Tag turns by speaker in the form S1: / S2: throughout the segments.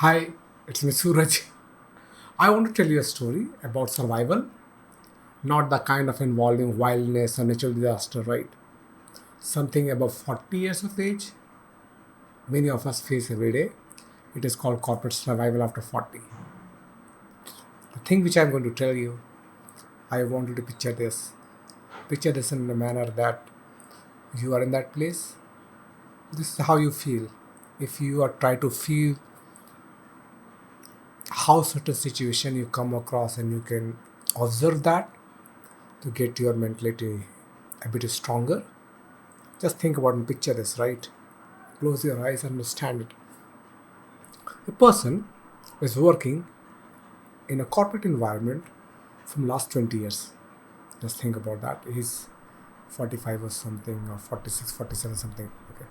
S1: Hi, it's me Suraj. I want to tell you a story about survival, not the kind of involving wildness or natural disaster, right? Something above 40 years of age, many of us face every day. It is called corporate survival after 40. The thing which I'm going to tell you, I want you to picture this. Picture this in a manner that you are in that place. This is how you feel. If you are try to feel how certain situation you come across and you can observe that to get your mentality a bit stronger. Just think about and picture this, right? Close your eyes and understand it. A person is working in a corporate environment from last 20 years. Just think about that. He's 45 or something, or 46, 47 something. Okay.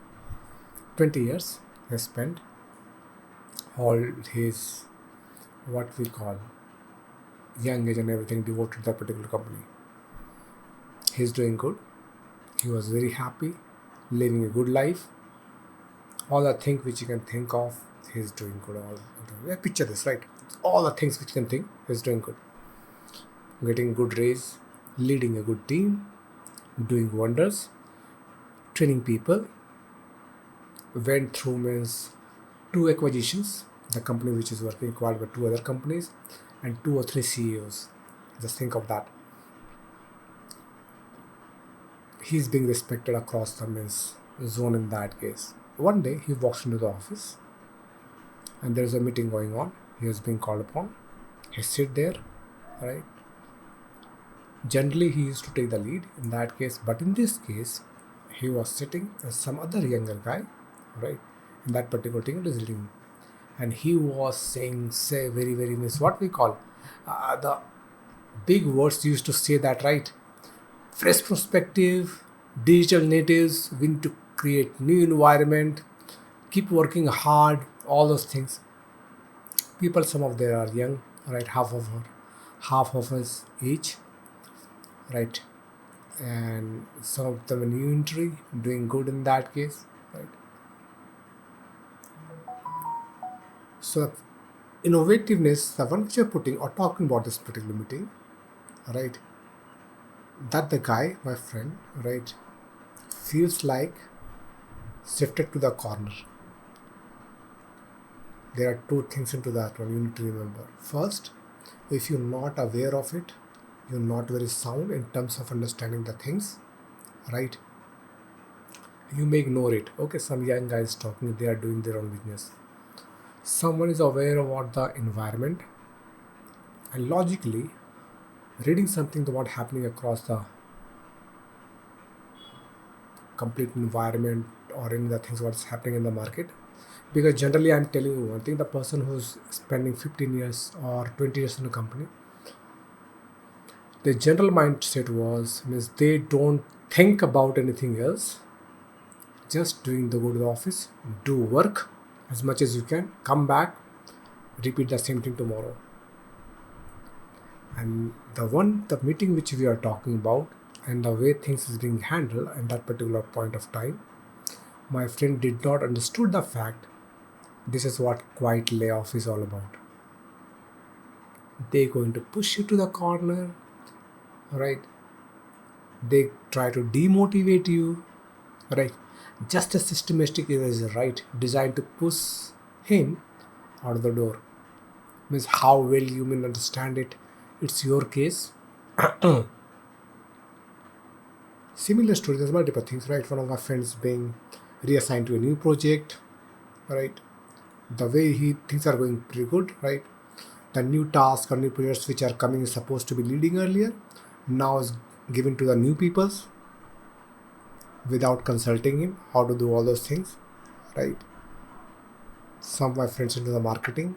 S1: 20 years he has spent all his, what we call, young age and everything devoted to that particular company. He's doing good. He was very happy, living a good life. All the things which you can think of, he's doing good. Yeah, picture this, right? All the things which you can think, he's doing good. Getting good raise, leading a good team, doing wonders, training people. Went through means two acquisitions. The company which is working acquired by two other companies, and two or three CEOs. Just think of that. He's being respected across the means zone in that case. One day he walks into the office and there's a meeting going on. He is being called upon. He sit there, right? Generally he used to take the lead in that case, but in this case he was sitting as some other younger guy, right? In that particular thing it is leading. And he was saying, say very means what we call the big words used to say that, right? Fresh perspective, digital natives, we need to create new environment, keep working hard, all those things. People, some of them are young, right? Half of us age, right? And some of them are new entry, doing good in that case, right? So innovativeness, the one which you're putting or talking about this particular meeting, right? That the guy, my friend, right, feels like shifted to the corner. There are two things into that one you need to remember. First, if you're not aware of it, you're not very sound in terms of understanding the things, right? You may ignore it. Okay, some young guys talking, they are doing their own business. Someone is aware about the environment and logically reading something about happening across the complete environment or in the things what's happening in the market. Because generally I'm telling you one thing, the person who's spending 15 years or 20 years in a company, the general mindset was means they don't think about anything else, just doing the go to the office, do work as much as you can, come back, repeat the same thing tomorrow. And the meeting which we are talking about and the way things is being handled at that particular point of time, my friend did not understood the fact this is what quiet layoff is all about. They're going to push you to the corner, right? They try to demotivate you, right? Just a systematic eraser, right? Designed to push him out of the door. Means how well you may understand it. It's your case. Similar story, there's multiple things, right? One of my friends being reassigned to a new project, right? The way he things are going pretty good, right? The new task or new projects which are coming is supposed to be leading earlier, now is given to the new peoples without consulting him how to do all those things, right? Some of my friends into the marketing,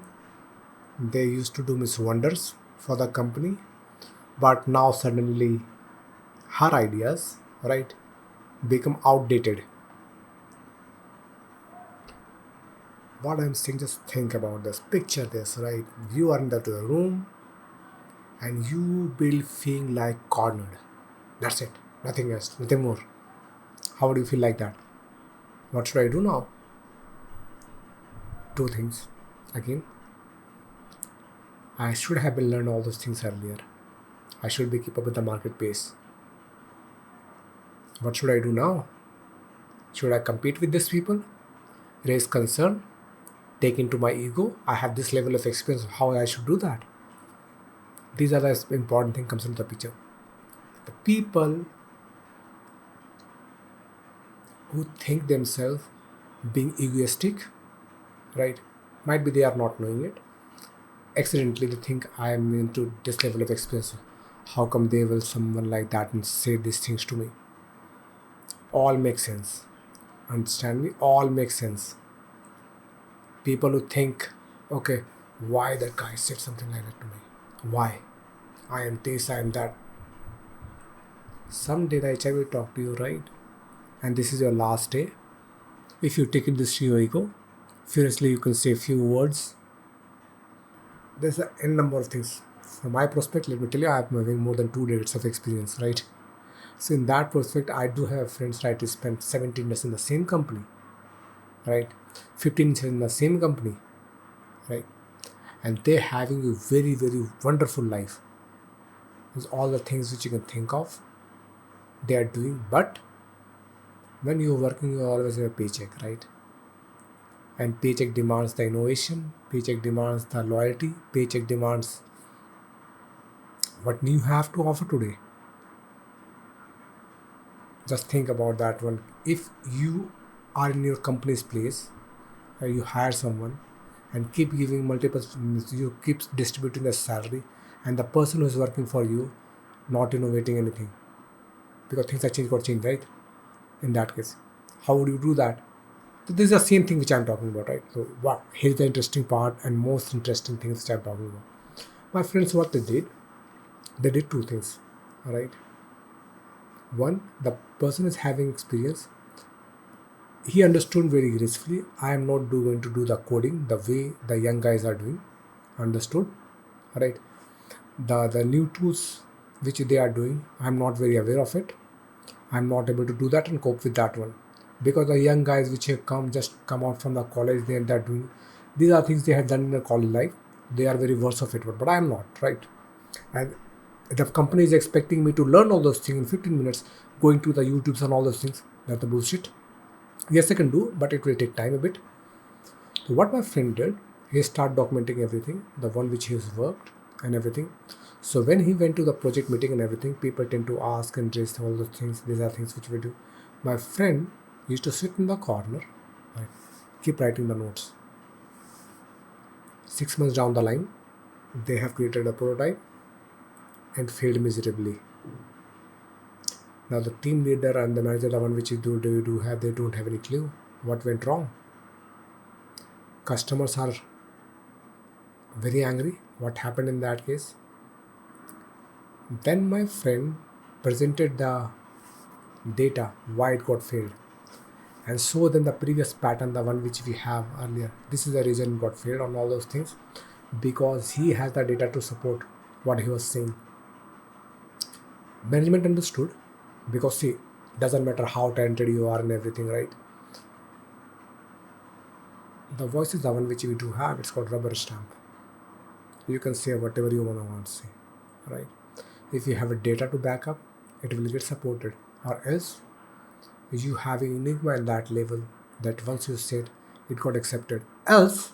S1: they used to do miss wonders for the company, but now suddenly her ideas, right, become outdated. What I'm saying, just think about this, picture this, right? You are in the room and you will feel like cornered. That's it, nothing else, nothing more. How do you feel like that? What should I do now? Two things. Again, I should have been learned all those things earlier. I should be keep up with the market pace. What should I do now? Should I compete with these people? Raise concern? Take into my ego? I have this level of experience. How I should do that? These are the important thing comes into the picture. The people who think themselves being egoistic, right? Might be they are not knowing it. Accidentally they think I am into this level of experience. How come they will someone like that and say these things to me? All make sense. Understand me? All make sense. People who think, okay, why that guy said something like that to me? Why? I am this, I am that. Someday the HIV will talk to you, right? And this is your last day. If you take it this to your ego, furiously you can say a few words. There's an n number of things. From my perspective, let me tell you, I am having more than 2 decades of experience, right? So in that perspective, I do have friends, right, who spent 17 years in the same company, right? 15 years in the same company, right? And they're having a very, very wonderful life. There's all the things which you can think of, they are doing. But when you're working, you always have a paycheck, right? And paycheck demands the innovation, paycheck demands the loyalty, paycheck demands what you have to offer today. Just think about that one. If you are in your company's place, you hire someone and keep giving multiple, you keep distributing the salary, and the person who is working for you not innovating anything because things are changed, got changed, right? In that case, how would you do that? So this is the same thing which I'm talking about, right? So here's the interesting part and most interesting things which I'm talking about. My friends, what they did two things, all right? One, the person is having experience. He understood very gracefully. I am not going to do the coding the way the young guys are doing. Understood, all right? The new tools which they are doing, I'm not very aware of it. I'm not able to do that and cope with that one because the young guys which have come out from the college, they're doing these are things they have done in their college life. They are very worse of it, but I am not, right? And the company is expecting me to learn all those things in 15 minutes, going to the YouTubes and all those things. That's the bullshit. Yes, I can do, but it will take time a bit. So what my friend did, he started documenting everything, the one which he has worked and everything. So when he went to the project meeting and everything, people tend to ask and raise all those things. These are things which we do. My friend used to sit in the corner, right, keep writing the notes. 6 months down the line, they have created a prototype and failed miserably. Now the team leader and the manager, the one which you do have, they don't have any clue what went wrong. Customers are very angry. What happened in that case? Then my friend presented the data why it got failed and show them the previous pattern, the one which we have earlier. This is the reason it got failed on all those things because he has the data to support what he was saying. Management understood because see, doesn't matter how talented you are and everything, right? The voice is the one which we do have. It's called rubber stamp. You can say whatever you want to say, right? If you have a data to back up, it will get supported. Or else, you have a enigma at that level that once you said, it got accepted. Else,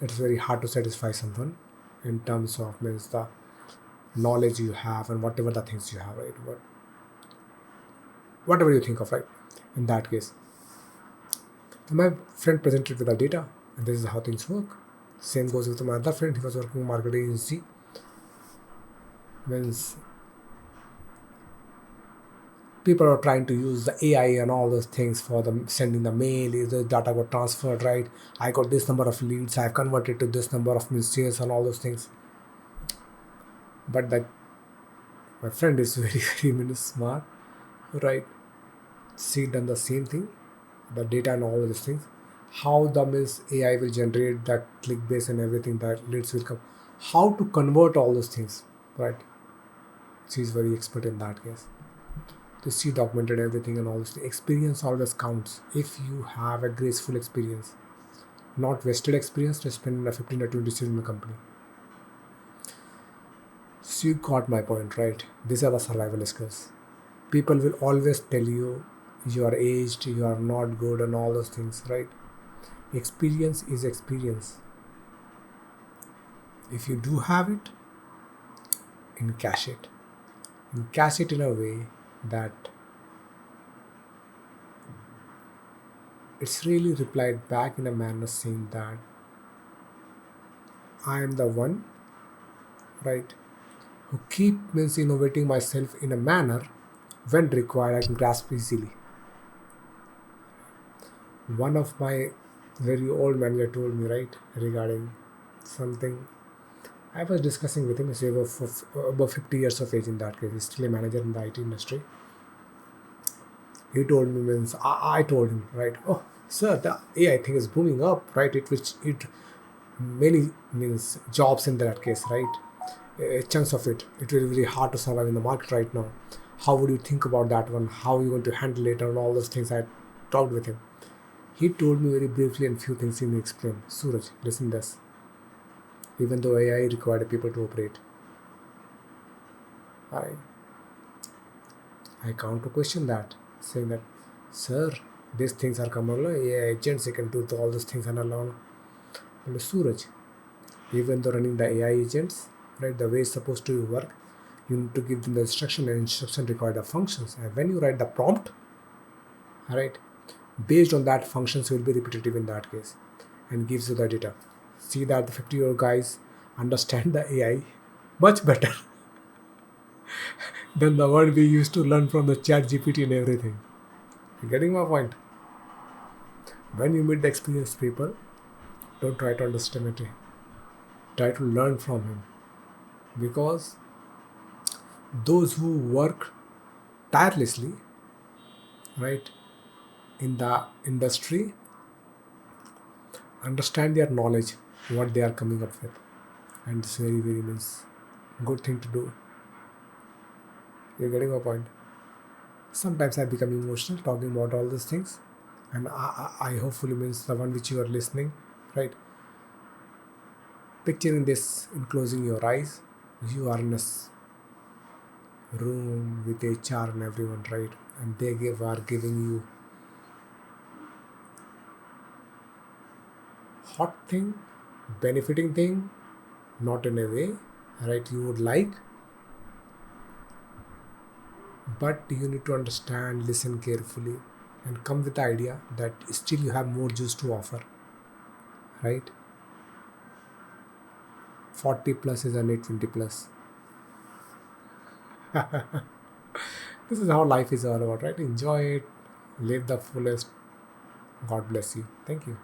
S1: it's very hard to satisfy someone in terms of means the knowledge you have and whatever the things you have, right? Whatever you think of, right? In that case, my friend presented with the data, and this is how things work. Same goes with my other friend. He was working in marketing agency. Means people are trying to use the AI and all those things for the sending the mail. The data got transferred, right? I got this number of leads. I've converted to this number of sales and all those things. But that my friend is very very smart, right? She done the same thing, the data and all these things. How the means AI will generate the click base and everything that leads will come. How to convert all those things, right? She's very expert in that case. She documented everything and all this. Experience always counts. If you have a graceful experience, not wasted experience to spend 15 or 20 years in the company. So you got my point, right? These are the survival skills. People will always tell you you are aged, you are not good, and all those things, right? Experience is experience. If you do have it, encash it. Encash it in a way that it's really replied back in a manner saying that I am the one, right, who keep means innovating myself in a manner when required I can grasp easily. One of my very old manager told me, right, regarding something I was discussing with him. He's above 50 years of age in that case. He's still a manager in the IT industry. He told me means I told him, right, oh sir, the AI thing is booming up, right? It many means jobs in that case, right? Chunks of it. It will be very hard to survive in the market right now. How would you think about that one? How are you going to handle it and all those things? I talked with him. He told me very briefly and few things he explained. Suraj, listen this. Even though AI required people to operate, I I come to question that, saying that, sir, these things are coming along. AI agents they can do all these things and along. And Suraj, even though running the AI agents, right, the way it's supposed to work, you need to give them the instruction and instruction require the functions. And when you write the prompt, right, based on that functions will be repetitive in that case and gives you the data. See that the 50-year-old guys understand the AI much better than the one we used to learn from the chat GPT and everything. You getting my point? When you meet the experienced people, don't try to underestimate him. Try to learn from him. Because those who work tirelessly, right, in the industry, understand their knowledge, what they are coming up with. And it's very, very means good thing to do. You're getting my point. Sometimes I become emotional talking about all these things. And I hopefully means the one which you are listening, right? Picturing this in closing your eyes, you are in a room with HR and everyone, right? And are giving you hot thing, benefiting thing, not in a way, right? You would like, but you need to understand, listen carefully, and come with the idea that still you have more juice to offer, right? 40 plus is only 20 plus. This is how life is all about, right? Enjoy it, live the fullest. God bless you. Thank you.